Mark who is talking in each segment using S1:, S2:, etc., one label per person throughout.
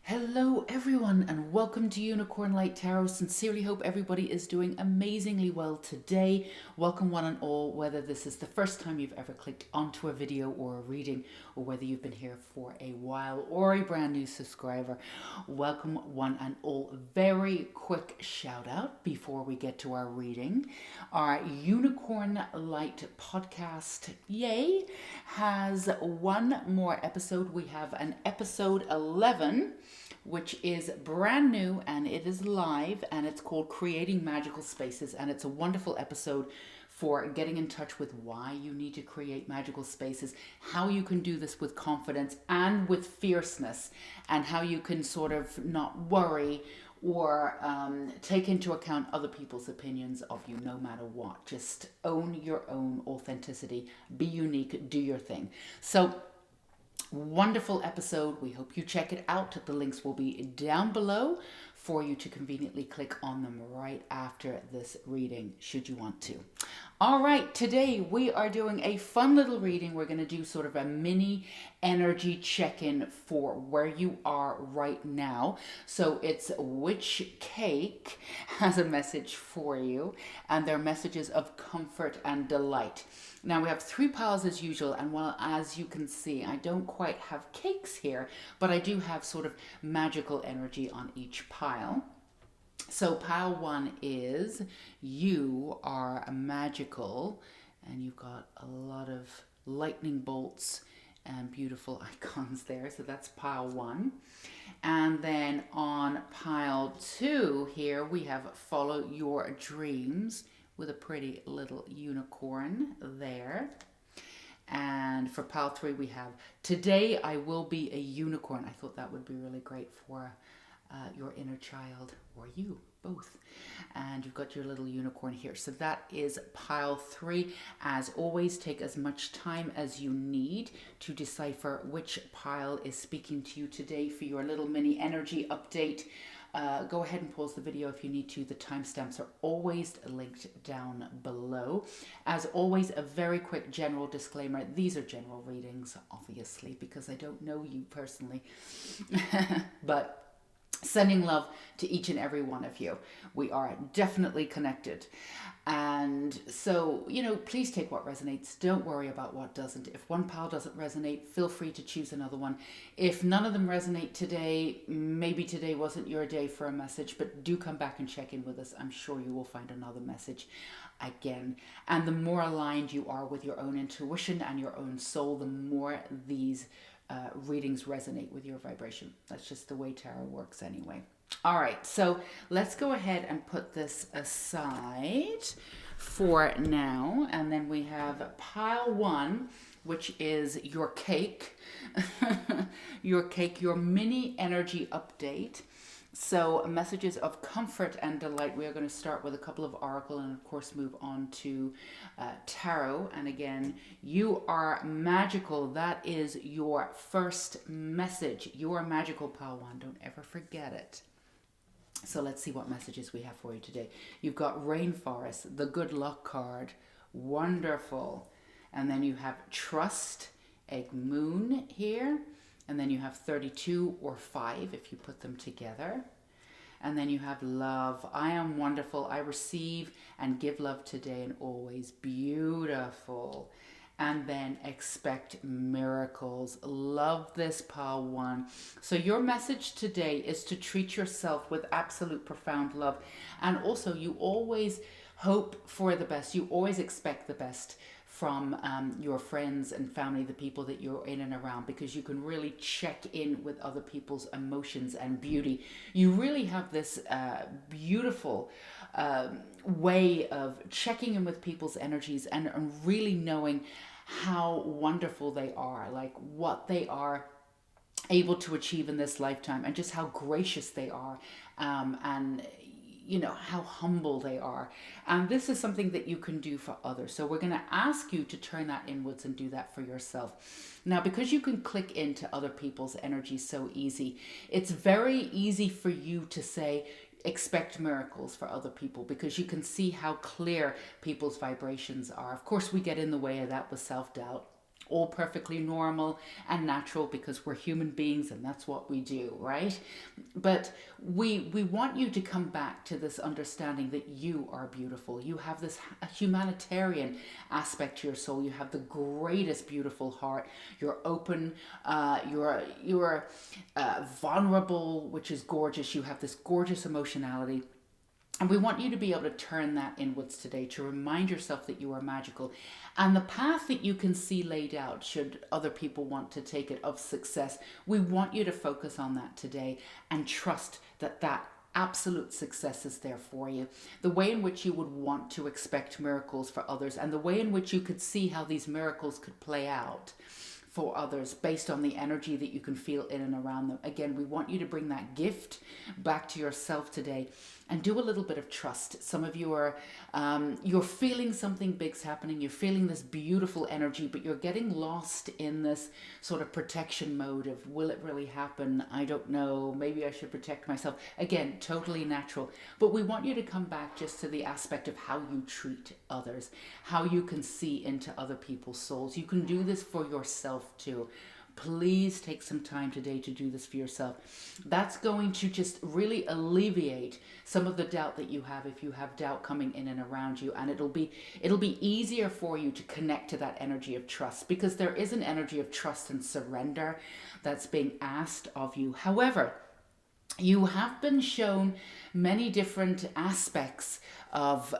S1: Hello, everyone, and welcome to Unicorn Light Tarot. Sincerely hope everybody is doing amazingly well today. Welcome, one and all, whether this is the first time you've ever clicked onto a video or a reading, or whether you've been here for a while or a brand new subscriber. Welcome, one and all. Very quick shout out before we get to our reading. Our Unicorn Light podcast, yay, has one more episode. We have an episode 11, which is brand new and it is live, and it's called Creating Magical Spaces, and it's a wonderful episode for getting in touch with why you need to create magical spaces, how you can do this with confidence and with fierceness, and how you can sort of not worry or take into account other people's opinions of you no matter what. Just own your own authenticity, be unique, do your thing. So wonderful episode. We hope you check it out. The links will be down below for you to conveniently click on them right after this reading, should you want to. All right, today we are doing a fun little reading. We're going to do sort of a mini energy check-in for where you are right now. So it's which cake has a message for you, and they're messages of comfort and delight. Now we have three piles as usual, and well, as you can see, I don't quite have cakes here, but I do have sort of magical energy on each pile. So pile one is you are magical, and you've got a lot of lightning bolts and beautiful icons there. So that's pile one. And then on pile two here, we have follow your dreams with a pretty little unicorn there. And for pile three, we have today I will be a unicorn. I thought that would be really great for your inner child, or you both. And you've got your little unicorn here. So that is pile three. As always, take as much time as you need to decipher which pile is speaking to you today for your little mini energy update. Go ahead and pause the video if you need to. The timestamps are always linked down below. As always, a very quick general disclaimer. These are general readings, obviously, because I don't know you personally. But sending love to each and every one of you. We are definitely connected. And so, please take what resonates. Don't worry about what doesn't. If one pile doesn't resonate, feel free to choose another one. If none of them resonate today, maybe today wasn't your day for a message, but do come back and check in with us. I'm sure you will find another message again. And the more aligned you are with your own intuition and your own soul, the more these readings resonate with your vibration. That's just the way tarot works anyway. All right, so let's go ahead and put this aside for now. And then we have pile one, which is your cake, your cake, your mini energy update. So messages of comfort and delight. We are going to start with a couple of oracle and of course move on to tarot. And again, you are magical. That is your first message. You are magical, pile one. Don't ever forget it. So let's see what messages we have for you today. You've got rainforest, the good luck card. Wonderful. And then you have trust, egg moon here. And then you have 32 or 5 if you put them together. And then you have love. I am wonderful. I receive and give love today and always. Beautiful. And then expect miracles. Love this, pile one. So your message today is to treat yourself with absolute profound love. And also you always hope for the best. You always expect the best from your friends and family, the people that you're in and around, because you can really check in with other people's emotions and beauty. You really have this beautiful way of checking in with people's energies and really knowing how wonderful they are, like what they are able to achieve in this lifetime, and just how gracious they are, and how humble they are. And this is something that you can do for others. So we're going to ask you to turn that inwards and do that for yourself. Now, because you can click into other people's energy so easy, it's very easy for you to say, expect miracles for other people, because you can see how clear people's vibrations are. Of course, we get in the way of that with self-doubt, all perfectly normal and natural because we're human beings and that's what we do, right? But we want you to come back to this understanding that you are beautiful. You have this humanitarian aspect to your soul. You have the greatest beautiful heart. You're open. You're vulnerable, which is gorgeous. You have this gorgeous emotionality. And we want you to be able to turn that inwards today, to remind yourself that you are magical. And the path that you can see laid out, should other people want to take it, of success, we want you to focus on that today and trust that that absolute success is there for you. The way in which you would want to expect miracles for others, and the way in which you could see how these miracles could play out for others based on the energy that you can feel in and around them. Again, we want you to bring that gift back to yourself today and do a little bit of trust. Some of you are, you're feeling something big's happening. You're feeling this beautiful energy, but you're getting lost in this sort of protection mode of, will it really happen? I don't know. Maybe I should protect myself. Again, totally natural. But we want you to come back just to the aspect of how you treat others, how you can see into other people's souls. You can do this for yourself too. Please take some time today to do this for yourself. That's going to just really alleviate some of the doubt that you have, if you have doubt coming in and around you, and it'll be easier for you to connect to that energy of trust, because there is an energy of trust and surrender that's being asked of you. However, you have been shown many different aspects of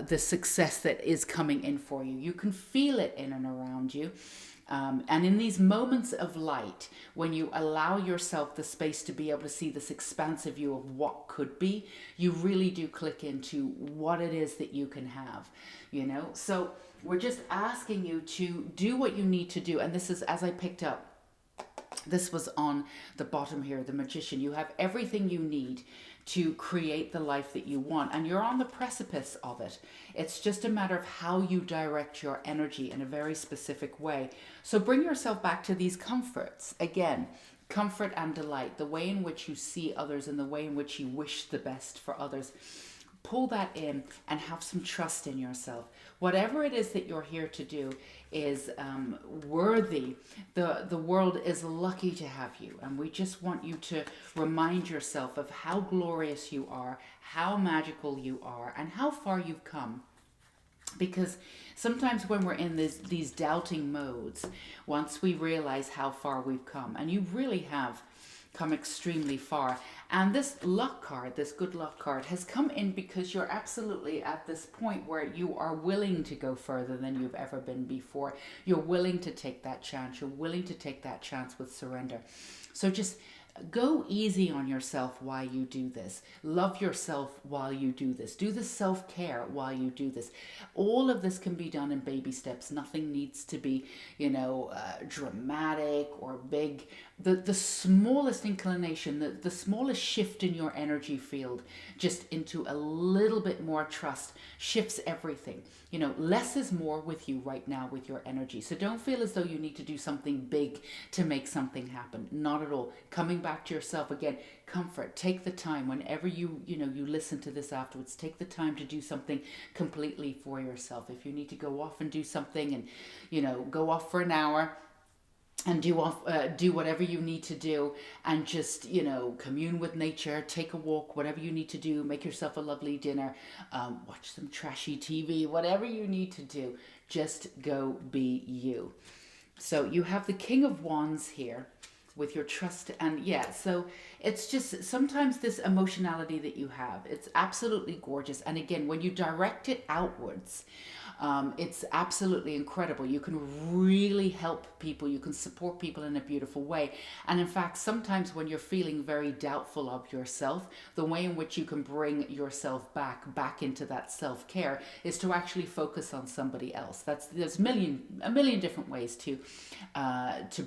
S1: the success that is coming in for you. You can feel it in and around you. And in these moments of light, when you allow yourself the space to be able to see this expansive view of what could be, you really do click into what it is that you can have, you know? So we're just asking you to do what you need to do. And this is, as I picked up, this was on the bottom here, the magician. You have everything you need to create the life that you want, and you're on the precipice of it. It's just a matter of how you direct your energy in a very specific way. So bring yourself back to these comforts. Again, comfort and delight, the way in which you see others and the way in which you wish the best for others. Pull that in and have some trust in yourself. Whatever it is that you're here to do is worthy. The world is lucky to have you. And we just want you to remind yourself of how glorious you are, how magical you are, and how far you've come. Because sometimes when we're in these doubting modes, once we realize how far we've come, and you really have come extremely far. And this luck card, this good luck card, has come in because you're absolutely at this point where you are willing to go further than you've ever been before. You're willing to take that chance. You're willing to take that chance with surrender. So just go easy on yourself while you do this. Love yourself while you do this. Do the self-care while you do this. All of this can be done in baby steps. Nothing needs to be, dramatic or big. The smallest inclination, the smallest shift in your energy field, just into a little bit more trust, shifts everything. Less is more with you right now with your energy. So don't feel as though you need to do something big to make something happen. Not at all. Coming back to yourself again, comfort. Take the time whenever you listen to this afterwards. Take the time to do something completely for yourself. If you need to go off and do something, and go off for an hour and do whatever you need to do, and just commune with nature, take a walk, whatever you need to do, make yourself a lovely dinner, watch some trashy TV, whatever you need to do, just go be you. So you have the King of Wands here with your trust, and so it's just sometimes this emotionality that you have, it's absolutely gorgeous. And again, when you direct it outwards, it's absolutely incredible. You can really help people. You can support people in a beautiful way. And in fact, sometimes when you're feeling very doubtful of yourself, the way in which you can bring yourself back into that self-care is to actually focus on somebody else. There's a million different ways to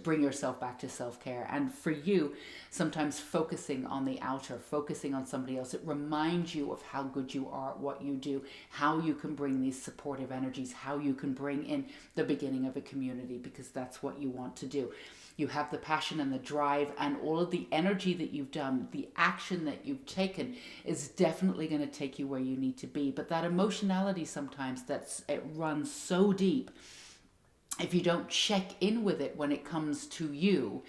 S1: bring yourself back to self-care. And for you, sometimes focusing on the outer, focusing on somebody else, it reminds you of how good you are at what you do, how you can bring these supportive energies, how you can bring in the beginning of a community, because that's what you want to do. You have the passion and the drive, and all of the energy that you've done, the action that you've taken is definitely going to take you where you need to be. But that emotionality sometimes, it runs so deep if you don't check in with it when it comes to you,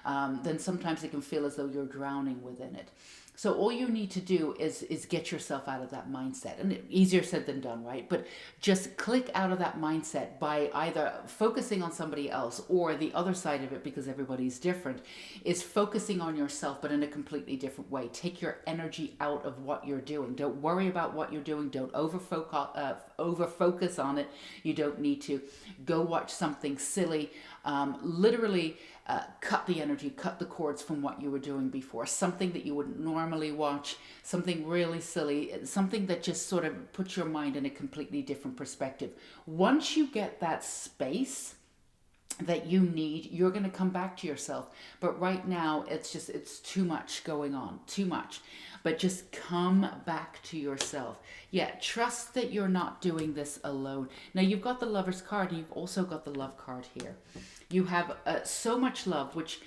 S1: then sometimes it can feel as though you're drowning within it. So all you need to do is get yourself out of that mindset, and easier said than done, right? But just click out of that mindset by either focusing on somebody else, or the other side of it, because everybody's different, is focusing on yourself, but in a completely different way. Take your energy out of what you're doing. Don't worry about what you're doing. Don't over focus on it. You don't need to. Go watch something silly. Literally cut the energy, cut the cords from what you were doing before. Something that you wouldn't normally watch, something really silly, something that just sort of puts your mind in a completely different perspective. Once you get that space that you need, you're going to come back to yourself. But right now, it's too much going on, too much. But just come back to yourself. Yeah, trust that you're not doing this alone. Now, you've got the Lover's card, and you've also got the Love card here. You have so much love, which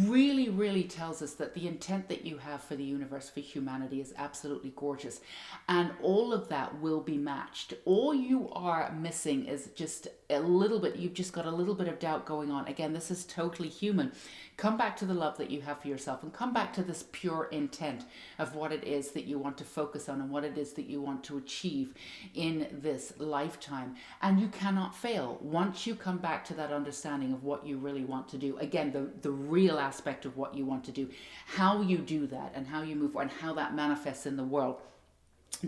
S1: really, really tells us that the intent that you have for the universe, for humanity, is absolutely gorgeous. And all of that will be matched. All you are missing is just a little bit, you've just got a little bit of doubt going on. Again, this is totally human. Come back to the love that you have for yourself, and come back to this pure intent of what it is that you want to focus on and what it is that you want to achieve in this lifetime. And you cannot fail once you come back to that understanding of what you really want to do. Again, the real aspect of what you want to do, how you do that, and how you move, and how that manifests in the world.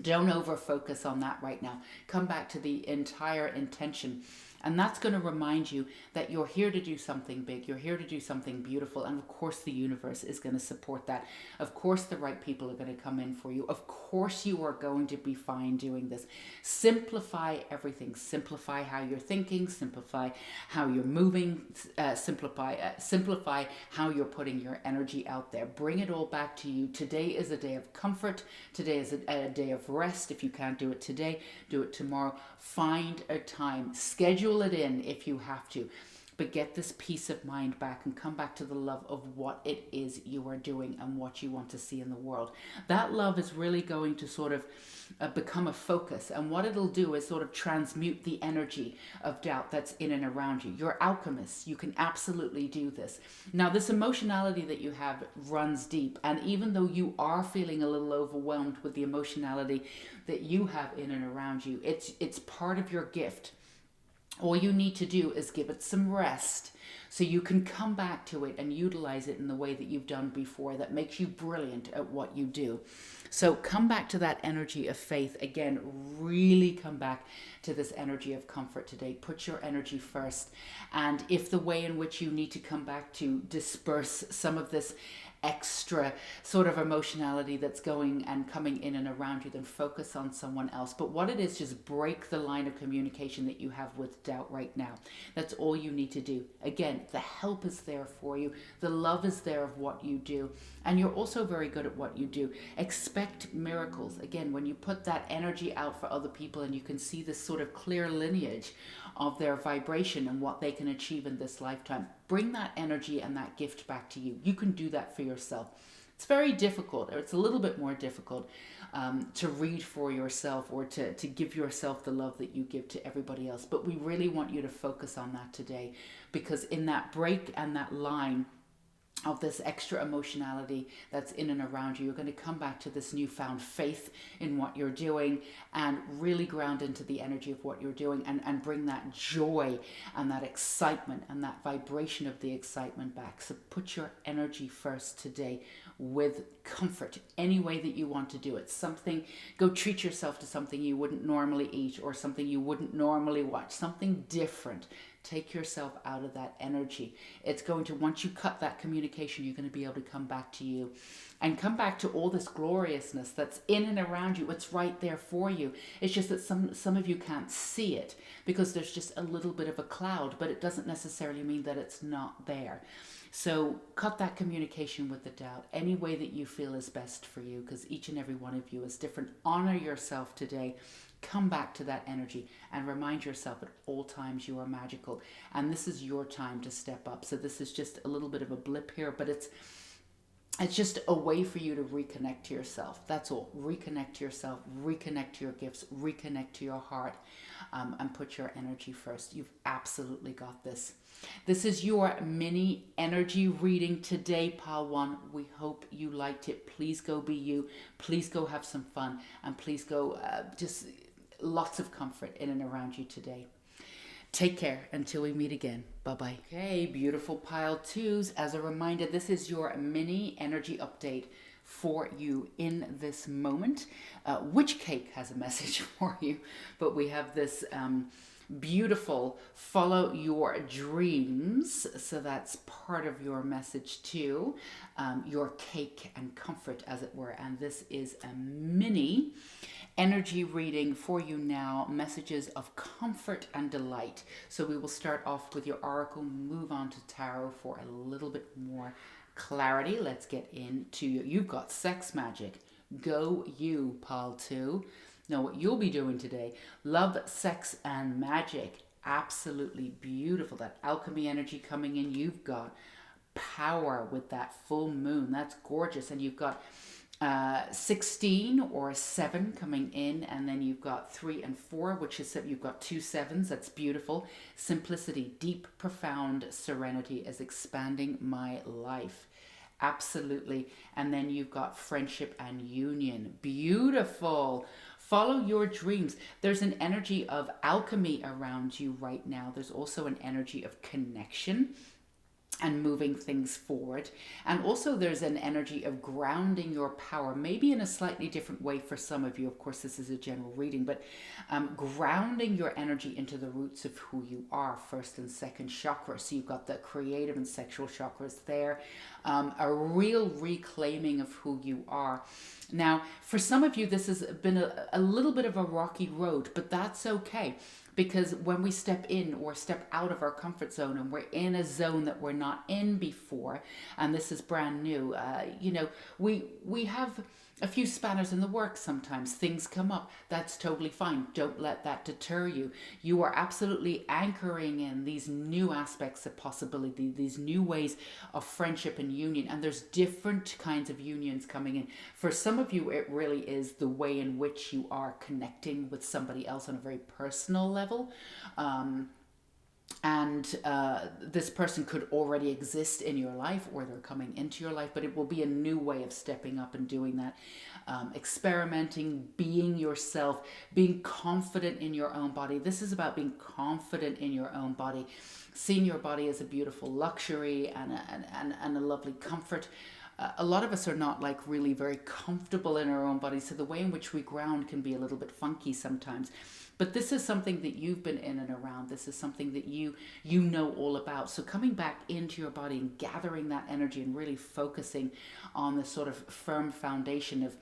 S1: Don't over focus on that right now. Come back to the entire intention. And that's going to remind you that you're here to do something big. You're here to do something beautiful. And of course, the universe is going to support that. Of course, the right people are going to come in for you. Of course, you are going to be fine doing this. Simplify everything. Simplify how you're thinking. Simplify how you're moving. Simplify how you're putting your energy out there. Bring it all back to you. Today is a day of comfort. Today is a day of rest. If you can't do it today, do it tomorrow. Find a time. Schedule it in if you have to, but get this peace of mind back and come back to the love of what it is you are doing and what you want to see in the world. That love is really going to sort of become a focus, and what it'll do is sort of transmute the energy of doubt that's in and around you. You're alchemists. You can absolutely do this. Now, this emotionality that you have runs deep, and even though you are feeling a little overwhelmed with the emotionality that you have in and around you, it's part of your gift. All you need to do is give it some rest so you can come back to it and utilize it in the way that you've done before that makes you brilliant at what you do. So come back to that energy of faith. Again, really come back to this energy of comfort today. Put your energy first. And if the way in which you need to come back to disperse some of this extra sort of emotionality that's going and coming in and around you, then focus on someone else. But what it is, just break the line of communication that you have with doubt right now. That's all you need to do. Again, the help is there for you. The love is there of what you do. And you're also very good at what you do. Expect miracles. Again, when you put that energy out for other people and you can see this sort of clear lineage of their vibration and what they can achieve in this lifetime, bring that energy and that gift back to you. You can do that for yourself. It's very difficult, or it's a little bit more difficult to read for yourself or to give yourself the love that you give to everybody else. But we really want you to focus on that today, because in that break and that line of this extra emotionality that's in and around you, you're going to come back to this newfound faith in what you're doing and really ground into the energy of what you're doing, and bring that joy and that excitement and that vibration of the excitement back. So put your energy first today with comfort, any way that you want to do it. Something, go treat yourself to something you wouldn't normally eat or something you wouldn't normally watch, something different. Take yourself out of that energy. It's going to, once you cut that communication, you're going to be able to come back to you and come back to all this gloriousness that's in and around you. It's right there for you. It's just that some of you can't see it because there's just a little bit of a cloud, but it doesn't necessarily mean that it's not there. So cut that communication with the doubt any way that you feel is best for you, because each and every one of you is different. Honor yourself today. Come back to that energy and remind yourself at all times you are magical. And this is your time to step up. So this is just a little bit of a blip here, but It's just a way for you to reconnect to yourself. That's all. Reconnect to yourself, reconnect to your gifts, reconnect to your heart, and put your energy first. You've absolutely got this. This is your mini energy reading today, Pile 1. We hope you liked it. Please go be you. Please go have some fun. And please go just lots of comfort in and around you today. Take care until we meet again. Bye-bye. Okay, beautiful pile twos. As a reminder, this is your mini energy update for you in this moment. Which cake has a message for you? But we have this beautiful follow your dreams. So that's part of your message too. Your cake and comfort, as it were. And this is a mini energy reading for you now, messages of comfort and delight. So we will start off with your oracle, move on to tarot for a little bit more clarity. Let's get into you. You've got sex magic. Go you, pile 2. Know what you'll be doing today. Love, sex, and magic. Absolutely beautiful. That alchemy energy coming in. You've got power with that full moon. That's gorgeous. And you've got 16 or 7 coming in, and then you've got 3 and 4, which is that you've got 2 sevens. That's beautiful. Simplicity, deep, profound serenity is expanding my life. Absolutely. And then you've got friendship and union. Beautiful. Follow your dreams. There's an energy of alchemy around you right now. There's also an energy of connection and moving things forward. And also there's an energy of grounding your power, maybe in a slightly different way for some of you. Of course, this is a general reading, but grounding your energy into the roots of who you are, first and second chakra. So you've got the creative and sexual chakras there, a real reclaiming of who you are. Now, for some of you, this has been a little bit of a rocky road, but that's okay. Because when we step in or step out of our comfort zone and we're in a zone that we're not in before, and this is brand new, we have a few spanners in the works sometimes. Things come up. That's totally fine. Don't let that deter you. You are absolutely anchoring in these new aspects of possibility, these new ways of friendship and union. And there's different kinds of unions coming in. For some of you, it really is the way in which you are connecting with somebody else on a very personal level. This person could already exist in your life, or they're coming into your life, but it will be a new way of stepping up and doing that. Experimenting, being yourself, being confident in your own body. This is about being confident in your own body, seeing your body as a beautiful luxury and a lovely comfort. A lot of us are not like really very comfortable in our own bodies, so the way in which we ground can be a little bit funky sometimes. But this is something that you've been in and around. This is something that you know all about. So coming back into your body and gathering that energy and really focusing on the sort of firm foundation of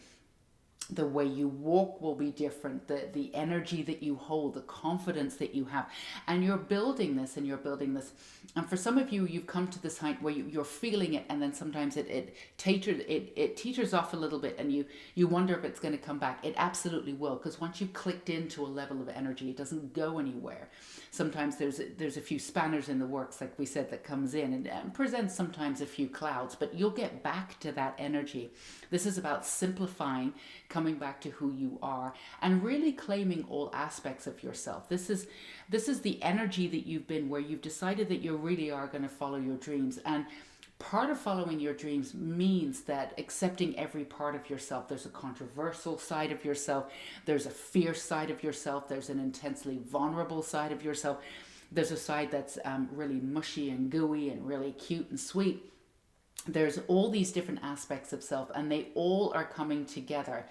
S1: the way you walk will be different, the energy that you hold, the confidence that you have, and you're building this. And for some of you, you've come to this height where you're feeling it, and then sometimes it teeters off a little bit, and you wonder if it's going to come back. It absolutely will, because once you've clicked into a level of energy, it doesn't go anywhere. Sometimes there's a few spanners in the works, like we said, that comes in and presents sometimes a few clouds, but you'll get back to that energy. This is about simplifying, coming back to who you are, and really claiming all aspects of yourself. This is the energy that you've been, where you've decided that you really are going to follow your dreams. And part of following your dreams means that accepting every part of yourself. There's a controversial side of yourself. There's a fierce side of yourself. There's an intensely vulnerable side of yourself. There's a side that's really mushy and gooey and really cute and sweet. There's all these different aspects of self, and they all are coming together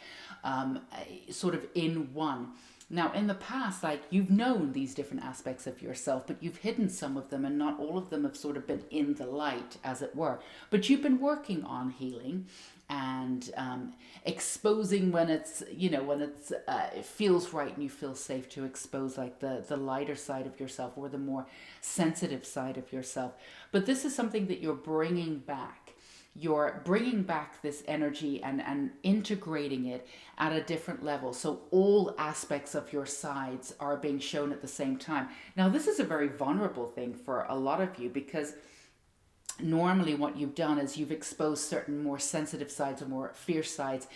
S1: sort of in one. Now, in the past, like, you've known these different aspects of yourself, but you've hidden some of them, and not all of them have sort of been in the light, as it were. But you've been working on healing and exposing when it's, it feels right and you feel safe to expose, like the lighter side of yourself or the more sensitive side of yourself. But this is something that you're bringing back. You're bringing back this energy and integrating it at a different level. So all aspects of your sides are being shown at the same time. Now, this is a very vulnerable thing for a lot of you, because normally what you've done is you've exposed certain more sensitive sides or more fierce sides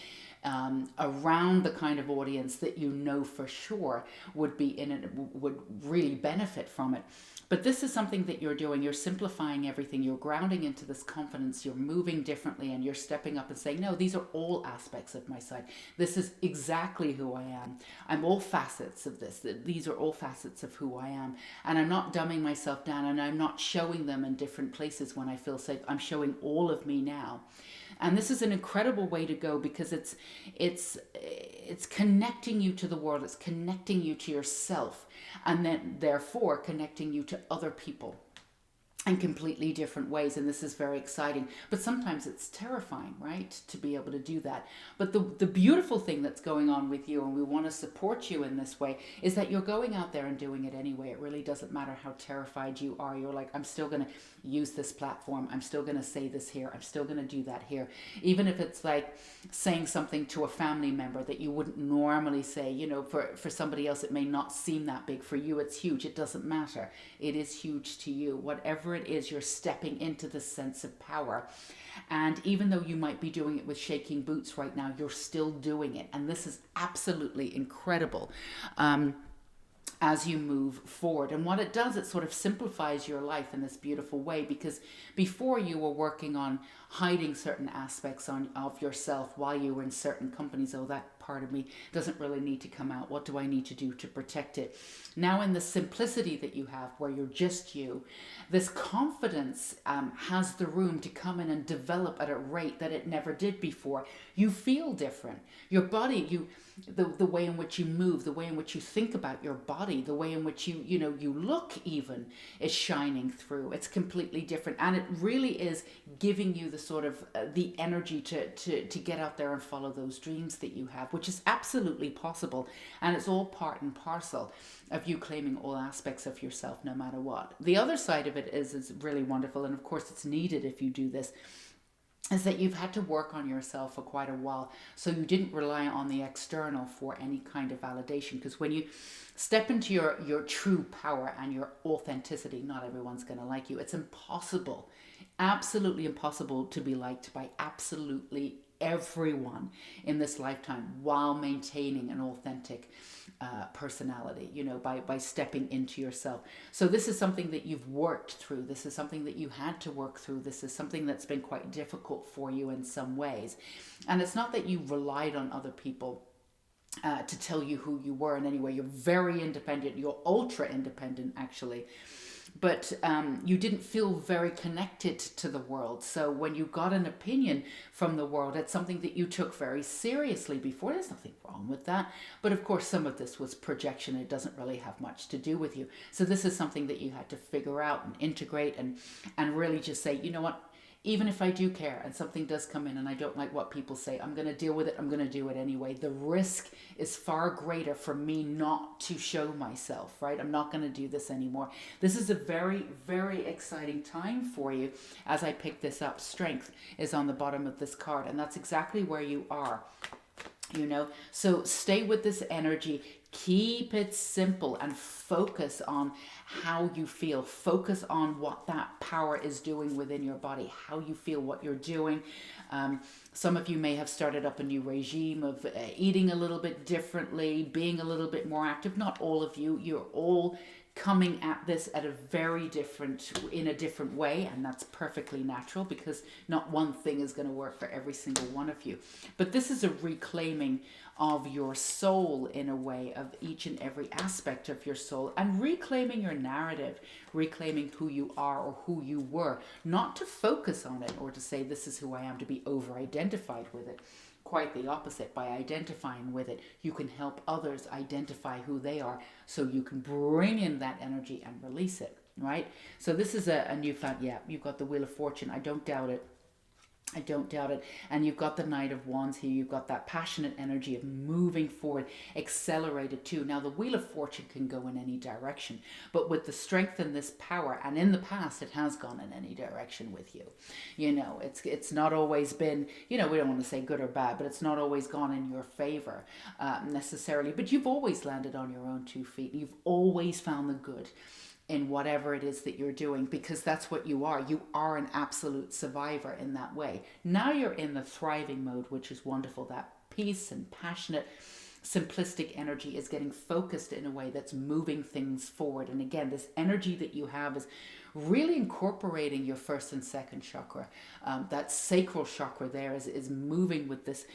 S1: around the kind of audience that you know for sure would be in it, would really benefit from it. But this is something that you're doing. You're simplifying everything. You're grounding into this confidence. You're moving differently, and you're stepping up and saying, no, these are all aspects of my side. This is exactly who I am. I'm all facets of this. These are all facets of who I am. And I'm not dumbing myself down, and I'm not showing them in different places when I feel safe. I'm showing all of me now. And this is an incredible way to go, because it's connecting you to the world. It's connecting you to yourself, and then therefore connecting you to other people in completely different ways. And this is very exciting, but sometimes it's terrifying, right, to be able to do that. But the beautiful thing that's going on with you, and we want to support you in this way, is that you're going out there and doing it anyway. It really doesn't matter how terrified you are. You're like, I'm still going to use this platform. I'm still going to say this here. I'm still going to do that here. Even if it's like saying something to a family member that you wouldn't normally say, you know, for somebody else, it may not seem that big. For you, it's huge. It doesn't matter. It is huge to you. Whatever it is, you're stepping into this sense of power. And even though you might be doing it with shaking boots right now, you're still doing it. And this is absolutely incredible. As you move forward. And what it does, it sort of simplifies your life in this beautiful way, because before you were working on hiding certain aspects of yourself while you were in certain companies. Oh, that part of me doesn't really need to come out. What do I need to do to protect it? Now, in the simplicity that you have, where you're just you, this confidence has the room to come in and develop at a rate that it never did before. You feel different. Your body, the way in which you move, the way in which you think about your body, the way in which you look even is shining through. It's completely different, and it really is giving you the sort of the energy to get out there and follow those dreams that you have, which is absolutely possible. And it's all part and parcel of you claiming all aspects of yourself, no matter what. The other side of it is really wonderful, and of course it's needed if you do this, is that you've had to work on yourself for quite a while. So you didn't rely on the external for any kind of validation. Because when you step into your true power and your authenticity, not everyone's going to like you. It's impossible, absolutely impossible to be liked by absolutely everyone in this lifetime while maintaining an authentic personality, by stepping into yourself. So this is something that you've worked through. This is something that you had to work through. This is something that's been quite difficult for you in some ways. And it's not that you relied on other people to tell you who you were in any way. You're very independent. You're ultra independent, actually. But you didn't feel very connected to the world. So when you got an opinion from the world, it's something that you took very seriously before. There's nothing wrong with that. But of course, some of this was projection. It doesn't really have much to do with you. So this is something that you had to figure out and integrate and really just say, you know what? Even if I do care and something does come in and I don't like what people say, I'm going to deal with it. I'm going to do it anyway. The risk is far greater for me not to show myself, right? I'm not going to do this anymore. This is a very, very exciting time for you. As I pick this up, strength is on the bottom of this card, and that's exactly where you are. So stay with this energy. Keep it simple and focus on how you feel. Focus on what that power is doing within your body, how you feel, what you're doing. Some of you may have started up a new regime of eating a little bit differently, being a little bit more active. Not all of you. You're all coming at this in a different way, and that's perfectly natural, because not one thing is going to work for every single one of you. But this is a reclaiming of your soul, in a way, of each and every aspect of your soul, and reclaiming your narrative, reclaiming who you are or who you were, not to focus on it or to say this is who I am, to be over-identified with it. Quite the opposite. By identifying with it, you can help others identify who they are, so you can bring in that energy and release it, right? So this is a newfound, you've got the Wheel of Fortune. I don't doubt it. I don't doubt it. And you've got the Knight of Wands here. You've got that passionate energy of moving forward, accelerated too. Now, the Wheel of Fortune can go in any direction, but with the strength and this power, and in the past, it has gone in any direction with you. It's not always been, we don't want to say good or bad, but it's not always gone in your favor necessarily. But you've always landed on your own 2 feet. You've always found the good in whatever it is that you're doing, because that's what you are. You are an absolute survivor in that way. Now you're in the thriving mode, which is wonderful. That peace and passionate, simplistic energy is getting focused in a way that's moving things forward. And again, this energy that you have is really incorporating your first and second chakra. That sacral chakra there is moving with this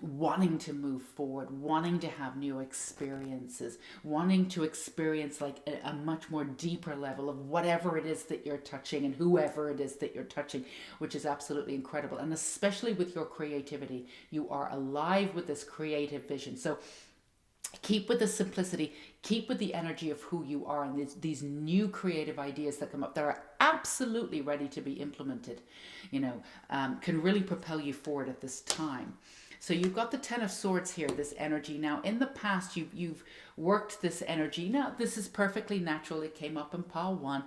S1: wanting to move forward, wanting to have new experiences, wanting to experience like a much more deeper level of whatever it is that you're touching and whoever it is that you're touching, which is absolutely incredible. And especially with your creativity, you are alive with this creative vision. So keep with the simplicity, keep with the energy of who you are, and these new creative ideas that come up that are absolutely ready to be implemented, can really propel you forward at this time. So you've got the Ten of Swords here, this energy. Now, in the past, you've worked this energy. Now, this is perfectly natural. It came up in pile 1.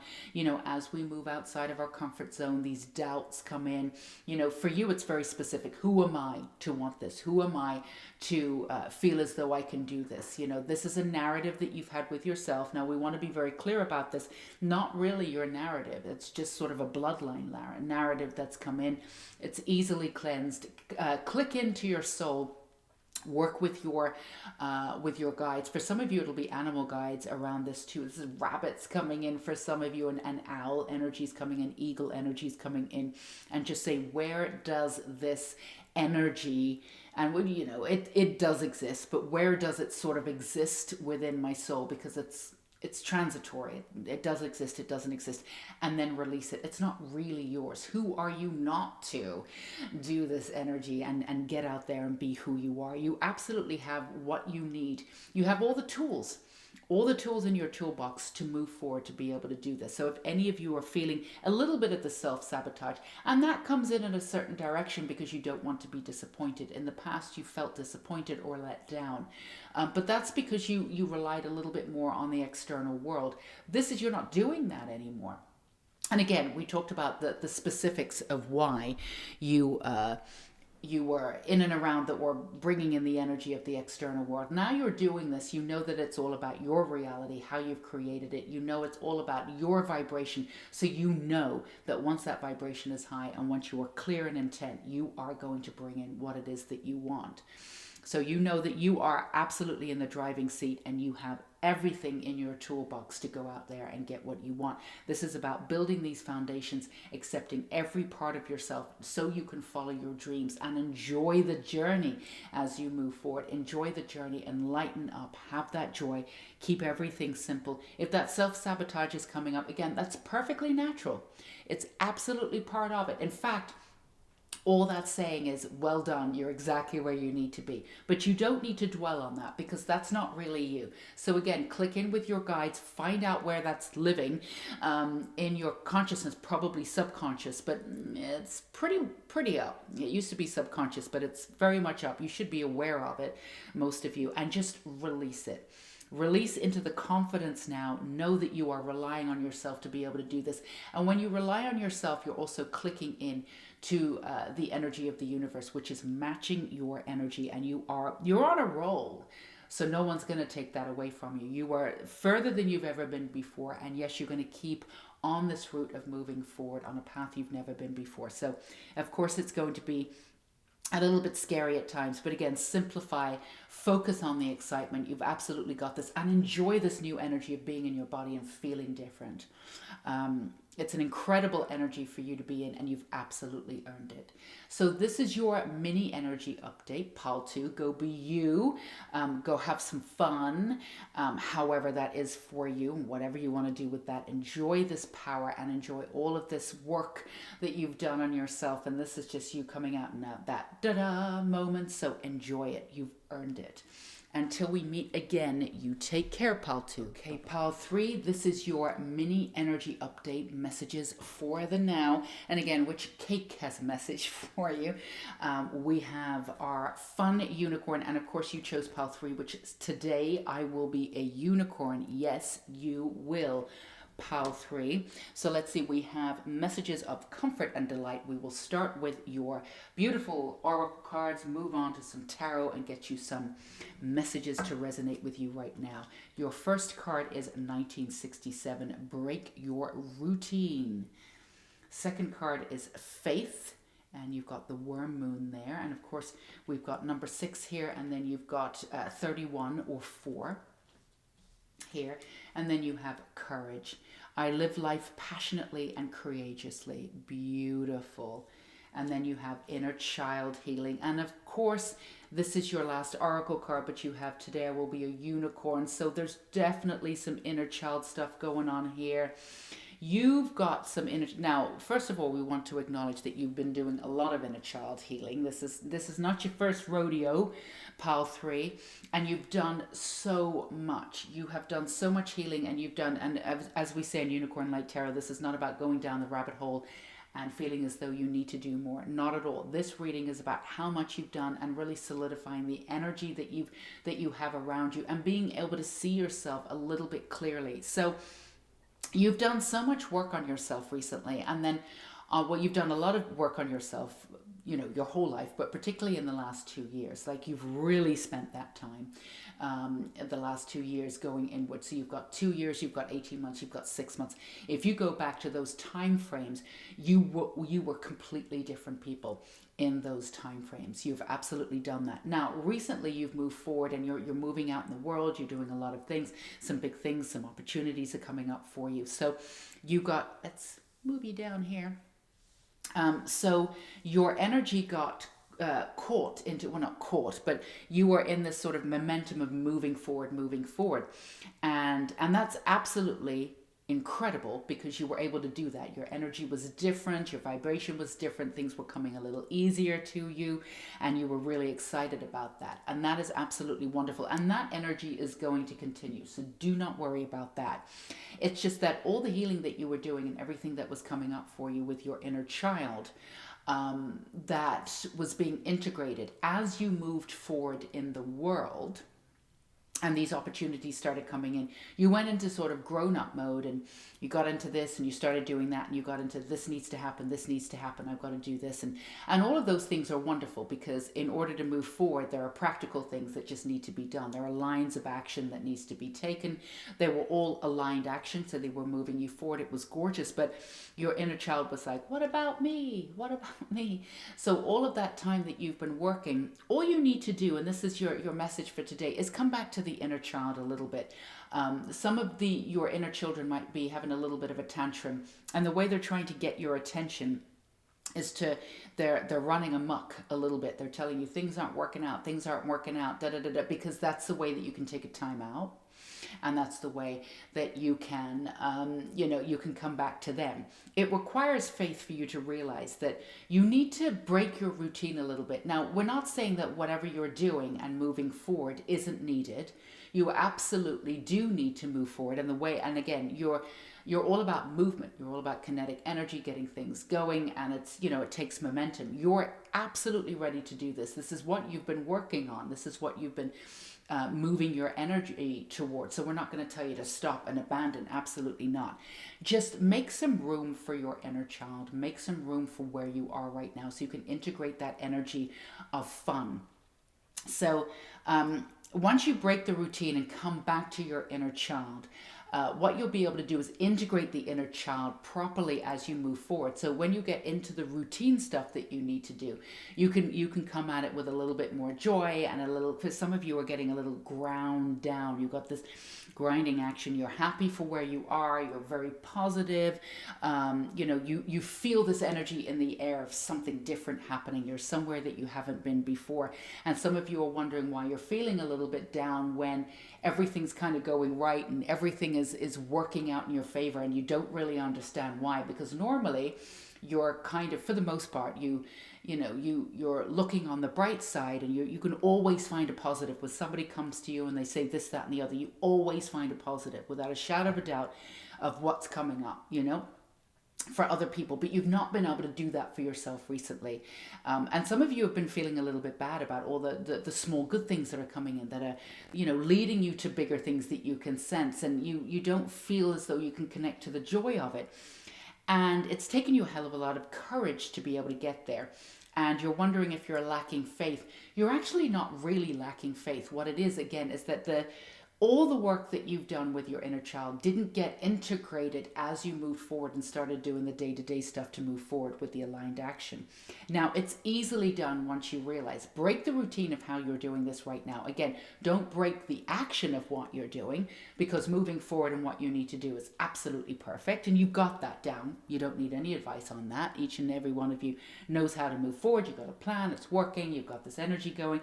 S1: As we move outside of our comfort zone, these doubts come in. For you, it's very specific. Who am I to want this? Who am I to feel as though I can do this? This is a narrative that you've had with yourself. Now, we want to be very clear about this. Not really your narrative. It's just sort of a bloodline narrative that's come in. It's easily cleansed. Click into your soul. Work with your guides. For some of you, it'll be animal guides around this too. This is rabbits coming in for some of you, and owl energies coming in, eagle energies coming in, and just say, where does this energy, and it does exist, but where does it sort of exist within my soul? Because it's transitory. It does exist, it doesn't exist. And then release it. It's not really yours. Who are you not to do this energy and get out there and be who you are? You absolutely have what you need. You have all the tools in your toolbox to move forward to be able to do this. So if any of you are feeling a little bit of the self-sabotage, and that comes in a certain direction because you don't want to be disappointed. In the past, you felt disappointed or let down. But that's because you relied a little bit more on the external world. You're not doing that anymore. And again, we talked about the specifics of why you were in and around that were bringing in the energy of the external world. Now you're doing this, you know that it's all about your reality, how you've created it. You know it's all about your vibration. So you know that once that vibration is high and once you are clear in intent, you are going to bring in what it is that you want. So you know that you are absolutely in the driving seat and you have everything in your toolbox to go out there and get what you want. This is about building these foundations, accepting every part of yourself so you can follow your dreams and enjoy the journey as you move forward. Enjoy the journey and lighten up. Have that joy. Keep everything simple. If that self-sabotage is coming up, again, that's perfectly natural. It's absolutely part of it. In fact, all that's saying is, well done, you're exactly where you need to be. But you don't need to dwell on that because that's not really you. So again, click in with your guides, find out where that's living in your consciousness, probably subconscious, but it's pretty up. It used to be subconscious, but it's very much up. You should be aware of it, most of you, and just release it. Release into the confidence now. Know that you are relying on yourself to be able to do this. And when you rely on yourself, you're also clicking in to the energy of the universe, which is matching your energy, and you're on a roll. So no one's going to take that away from you. You are further than you've ever been before, and yes, you're going to keep on this route of moving forward on a path you've never been before. So of course it's going to be a little bit scary at times, but again, simplify, focus on the excitement. You've absolutely got this, and enjoy this new energy of being in your body and feeling different. It's an incredible energy for you to be in, and you've absolutely earned it. So this is your mini energy update, Pal 2. Go be you. Go have some fun, however that is for you, whatever you want to do with that. Enjoy this power and enjoy all of this work that you've done on yourself. And this is just you coming out in that da-da moment. So enjoy it. You've earned it. Until we meet again, you take care, Pal 2. Okay, Pal 3, this is your mini energy update messages for the now. And again, which cake has a message for you? We have our fun unicorn, and of course you chose Pal 3, which is today I will be a unicorn. Yes, you will. pile 3. So let's see, we have messages of comfort and delight. We will start with your beautiful oracle cards, move on to some tarot, and get you some messages to resonate with you right now. Your first card is 1967, break your routine. Second card is faith, and you've got the worm moon there. And of course, we've got number 6 here, and then you've got 31 or 4 here. And then you have courage. I live life passionately and courageously. Beautiful. And then you have inner child healing. And of course, this is your last oracle card, but you have today I will be a unicorn. So there's definitely some inner child stuff going on here. You've got some inner... Now, first of all, we want to acknowledge that you've been doing a lot of inner child healing. This is not your first rodeo, pile 3, and you've done so much. You have done so much healing, and you've done, and as we say in Unicorn Light Tarot, this is not about going down the rabbit hole and feeling as though you need to do more. Not at all. This reading is about how much you've done and really solidifying the energy that you have around you and being able to see yourself a little bit clearly. So you've done so much work on yourself recently, and then well, you've done a lot of work on yourself, you know, your whole life, but particularly in the last 2 years. Like, you've really spent that time, the last 2 years going inward. So you've got 2 years, you've got 18 months, you've got 6 months. If you go back to those time frames, you were completely different people in those time frames. You've absolutely done that. Now, recently you've moved forward, and you're moving out in the world. You're doing a lot of things, some big things, some opportunities are coming up for you. So you got, let's move you down here. So your energy got caught into, well, not caught, but you were in this sort of momentum of moving forward. And that's absolutely incredible, because you were able to do that. Your energy was different, your vibration was different, things were coming a little easier to you, and you were really excited about that. And that is absolutely wonderful. And that energy is going to continue. So do not worry about that. It's just that all the healing that you were doing and everything that was coming up for you with your inner child, that was being integrated as you moved forward in the world, and these opportunities started coming in. You went into sort of grown-up mode, and you got into this, and you started doing that, and you got into this needs to happen, I've got to do this. And all of those things are wonderful, because in order to move forward, there are practical things that just need to be done. There are lines of action that needs to be taken. They were all aligned action, so they were moving you forward. It was gorgeous, but your inner child was like, what about me? What about me? So all of that time that you've been working, all you need to do, and this is your message for today, is come back to the inner child a little bit. Some of your inner children might be having a little bit of a tantrum, and the way they're trying to get your attention is they're running amok a little bit. They're telling you things aren't working out, because that's the way that you can take a time out. And that's the way that you can, you can come back to them. It requires faith for you to realize that you need to break your routine a little bit. Now, we're not saying that whatever you're doing and moving forward isn't needed. You absolutely do need to move forward. And again, you're all about movement. You're all about kinetic energy, getting things going, and it takes momentum. You're absolutely ready to do this. This is what you've been working on. This is what you've been moving your energy towards. So we're not going to tell you to stop and abandon. Absolutely not. Just make some room for your inner child. Make some room for where you are right now, so you can integrate that energy of fun. So once you break the routine and come back to your inner child, what you'll be able to do is integrate the inner child properly as you move forward. So when you get into the routine stuff that you need to do, you can come at it with a little bit more joy, and because some of you are getting a little ground down. You've got this grinding action. You're happy for where you are. You're very positive. You feel this energy in the air of something different happening. You're somewhere that you haven't been before. And some of you are wondering why you're feeling a little bit down when everything's kind of going right and everything is working out in your favor, and you don't really understand why. Because normally you're kind of, for the most part, you're looking on the bright side, and you can always find a positive. When somebody comes to you and they say this, that, and the other, you always find a positive without a shadow of a doubt of what's coming up, for other people, but you've not been able to do that for yourself recently. And some of you have been feeling a little bit bad about all the small good things that are coming in, that are, leading you to bigger things that you can sense, and you don't feel as though you can connect to the joy of it. And it's taken you a hell of a lot of courage to be able to get there. And you're wondering if you're lacking faith. You're actually not really lacking faith. What it is, again, is that all the work that you've done with your inner child didn't get integrated as you moved forward and started doing the day-to-day stuff to move forward with the aligned action. Now, it's easily done once you realize. Break the routine of how you're doing this right now. Again, don't break the action of what you're doing, because moving forward and what you need to do is absolutely perfect, and you've got that down. You don't need any advice on that. Each and every one of you knows how to move forward. You've got a plan, it's working, you've got this energy going.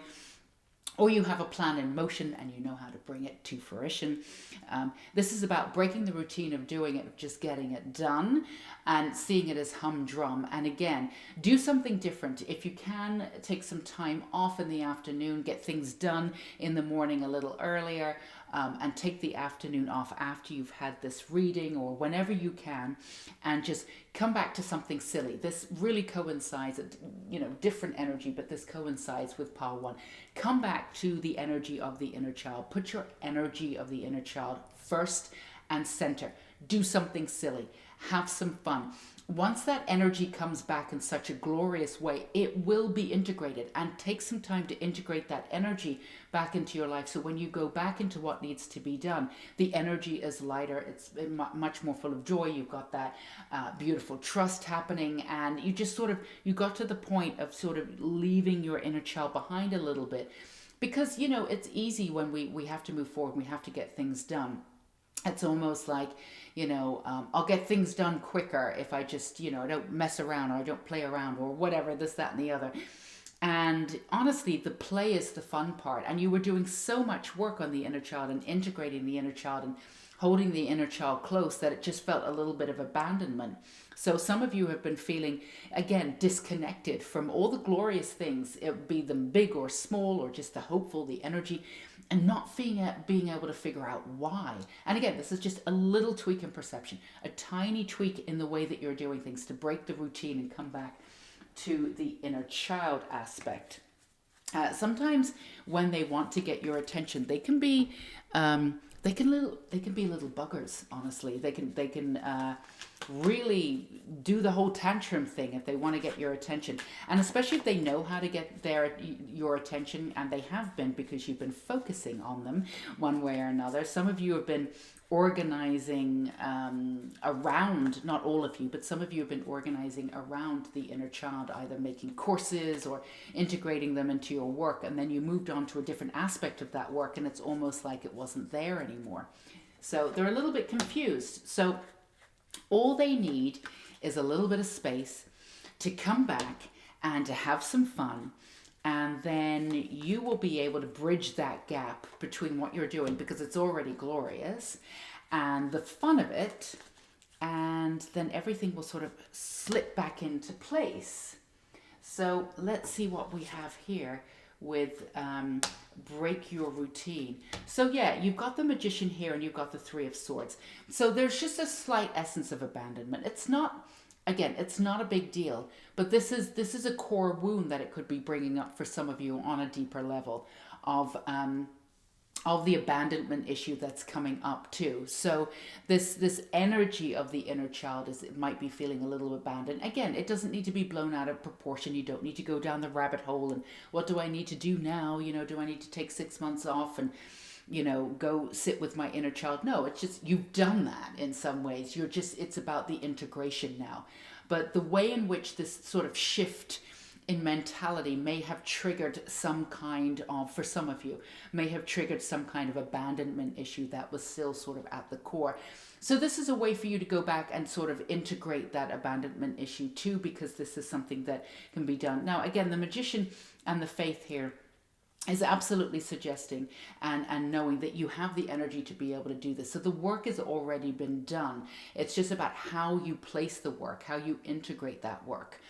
S1: Or you have a plan in motion and you know how to bring it to fruition. This is about breaking the routine of doing it, of just getting it done and seeing it as humdrum. And again, do something different. If you can, take some time off in the afternoon, get things done in the morning a little earlier, and take the afternoon off after you've had this reading or whenever you can, and just come back to something silly. This really coincides, different energy, but this coincides with Power 1. Come back to the energy of the inner child. Put your energy of the inner child first and center. Do something silly. Have some fun. Once that energy comes back in such a glorious way, it will be integrated, and take some time to integrate that energy back into your life. So when you go back into what needs to be done, the energy is lighter. It's much more full of joy. You've got that beautiful trust happening, and you got to the point of sort of leaving your inner child behind a little bit, because, it's easy when we have to move forward, we have to get things done. It's almost like, I'll get things done quicker if I just, I don't mess around, or I don't play around, or whatever, this, that, and the other. And honestly, the play is the fun part. And you were doing so much work on the inner child and integrating the inner child and holding the inner child close that it just felt a little bit of abandonment. So some of you have been feeling, again, disconnected from all the glorious things, it be them big or small, or just the hopeful, the energy, and not being able to figure out why. And again, this is just a little tweak in perception, a tiny tweak in the way that you're doing things to break the routine and come back to the inner child aspect. Sometimes when they want to get your attention, they can be little buggers. Honestly, they can really do the whole tantrum thing if they want to get your attention, and especially if they know how to get your attention, and they have been, because you've been focusing on them one way or another. Some of you have been organizing around, not all of you, but some of you have been organizing around the inner child, either making courses or integrating them into your work, and then you moved on to a different aspect of that work, and it's almost like it wasn't there anymore. So they're a little bit confused. So all they need is a little bit of space to come back and to have some fun. And then you will be able to bridge that gap between what you're doing, because it's already glorious, and the fun of it. And then everything will sort of slip back into place. So let's see what we have here with break your routine. So yeah, you've got the Magician here, and you've got the Three of Swords. So there's just a slight essence of abandonment. It's not a big deal, but this is a core wound that it could be bringing up for some of you on a deeper level of the abandonment issue that's coming up too. So this energy of the inner child it might be feeling a little abandoned. Again, it doesn't need to be blown out of proportion. You don't need to go down the rabbit hole and what do I need to do now? Do I need to take 6 months off and go sit with my inner child? No, it's just, you've done that in some ways. It's about the integration now. But the way in which this sort of shift in mentality may have triggered some kind of, for some of you, may have triggered some kind of abandonment issue that was still sort of at the core. So this is a way for you to go back and sort of integrate that abandonment issue too, because this is something that can be done. Now, again, the Magician and the Faith here, is absolutely suggesting and knowing that you have the energy to be able to do this. So the work has already been done. It's just about how you place the work, how you integrate that work,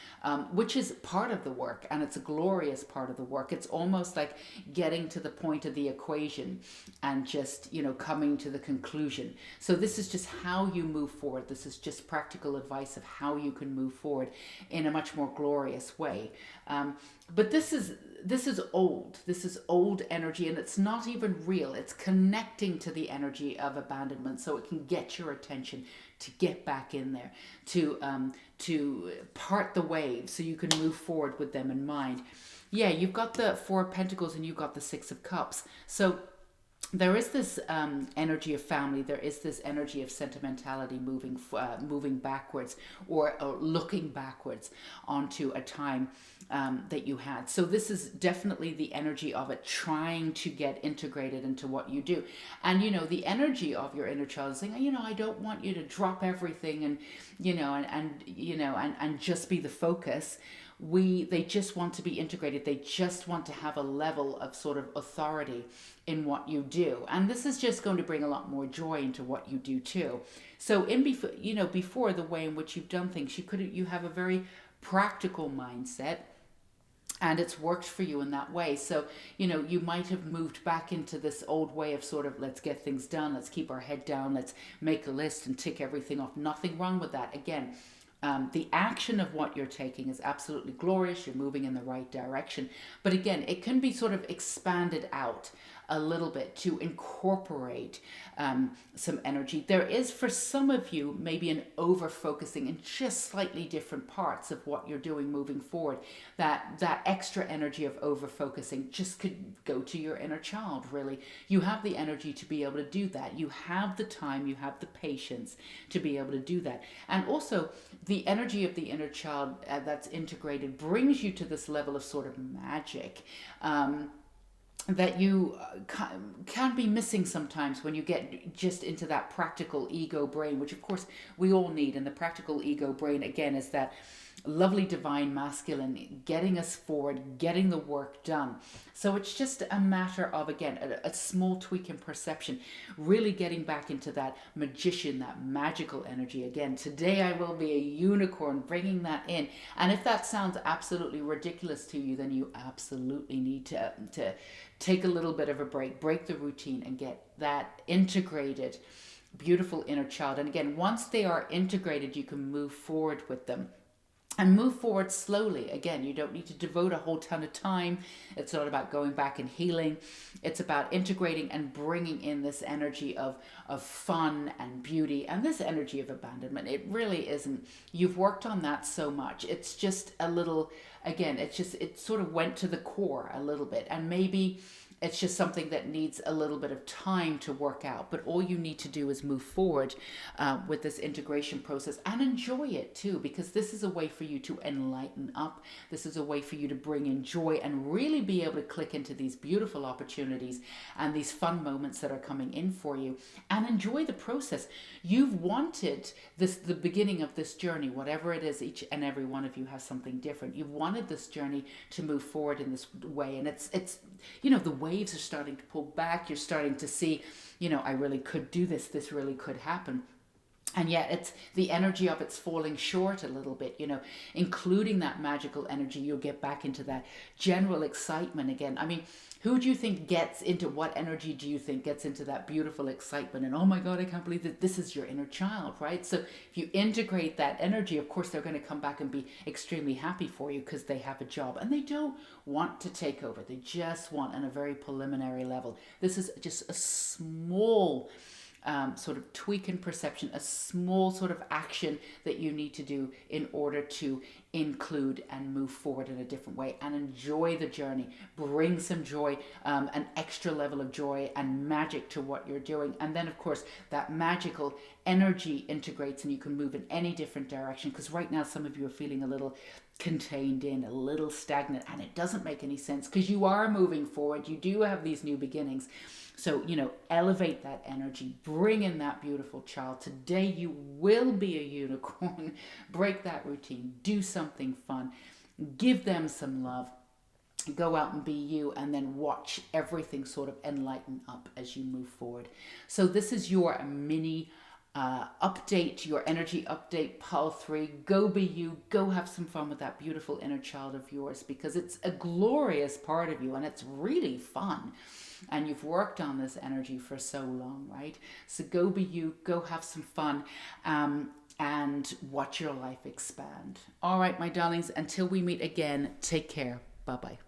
S1: which is part of the work, and it's a glorious part of the work. It's almost like getting to the point of the equation and just, coming to the conclusion. So this is just how you move forward. This is just practical advice of how you can move forward in a much more glorious way. But this is old. This is old energy, and it's not even real. It's connecting to the energy of abandonment, so it can get your attention to get back in there, to part the waves, so you can move forward with them in mind. Yeah, you've got the Four of Pentacles, and you've got the Six of Cups. So there is this energy of family. There is this energy of sentimentality, moving backwards, or looking backwards onto a time that you had. So this is definitely the energy of it, trying to get integrated into what you do. And the energy of your inner child is saying, I don't want you to drop everything and and just be the focus. They just want to be integrated. They just want to have a level of sort of authority in what you do, and this is just going to bring a lot more joy into what you do too. So before, the way in which you've done things, you have a very practical mindset, and it's worked for you in that way. So you might have moved back into this old way of sort of, let's get things done, let's keep our head down, let's make a list and tick everything off. Nothing wrong with that. Again, the action of what you're taking is absolutely glorious. You're moving in the right direction. But again, it can be sort of expanded out a little bit to incorporate some energy. There is, for some of you, maybe an over focusing in just slightly different parts of what you're doing moving forward. That extra energy of over focusing just could go to your inner child, really. You have the energy to be able to do that. You have the time, you have the patience to be able to do that. And also, the energy of the inner child that's integrated brings you to this level of sort of magic. That you can be missing sometimes when you get just into that practical ego brain, which of course we all need. And the practical ego brain, again, is that lovely divine masculine, getting us forward, getting the work done. So it's just a matter of, again, a small tweak in perception, really getting back into that magician, that magical energy. Again, today I will be a unicorn, bringing that in. And if that sounds absolutely ridiculous to you, then you absolutely need to take a little bit of a break the routine, and get that integrated, beautiful inner child. And again, once they are integrated, you can move forward with them. And move forward slowly. Again, you don't need to devote a whole ton of time. It's not about going back and healing. It's about integrating and bringing in this energy of fun and beauty, and this energy of abandonment. It really isn't. You've worked on that so much. It's just a little, again, it sort of went to the core a little bit. And maybe it's just something that needs a little bit of time to work out. But all you need to do is move forward with this integration process, and enjoy it too, because this is a way for you to enlighten up. This is a way for you to bring in joy and really be able to click into these beautiful opportunities and these fun moments that are coming in for you, and enjoy the process. You've wanted the beginning of this journey, whatever it is. Each and every one of you has something different. You've wanted this journey to move forward in this way, and it's the waves are starting to pull back. You're starting to see, I really could do this. This really could happen. And yet it's the energy of it's falling short a little bit, including that magical energy. You'll get back into that general excitement again. I mean, who do you think gets into, what energy do you think gets into that beautiful excitement? And oh my God, I can't believe that this is your inner child, right? So if you integrate that energy, of course, they're going to come back and be extremely happy for you, because they have a job and they don't want to take over. They just want, on a very preliminary level. This is just a small sort of tweak in perception, a small sort of action that you need to do in order to include and move forward in a different way, and enjoy the journey. Bring some joy, an extra level of joy and magic to what you're doing. And then, of course, that magical energy integrates, and you can move in any different direction. Because right now, some of you are feeling a little contained in, a little stagnant, and it doesn't make any sense, because you are moving forward. You do have these new beginnings. So, elevate that energy, bring in that beautiful child. Today you will be a unicorn. Break that routine, do something fun, give them some love, go out and be you, and then watch everything sort of enlighten up as you move forward. So this is your mini update, your energy update, pile 3. Go be you, go have some fun with that beautiful inner child of yours, because it's a glorious part of you and it's really fun. And you've worked on this energy for so long, right? So go be you, go have some fun, and watch your life expand. All right, my darlings, until we meet again, take care. Bye-bye.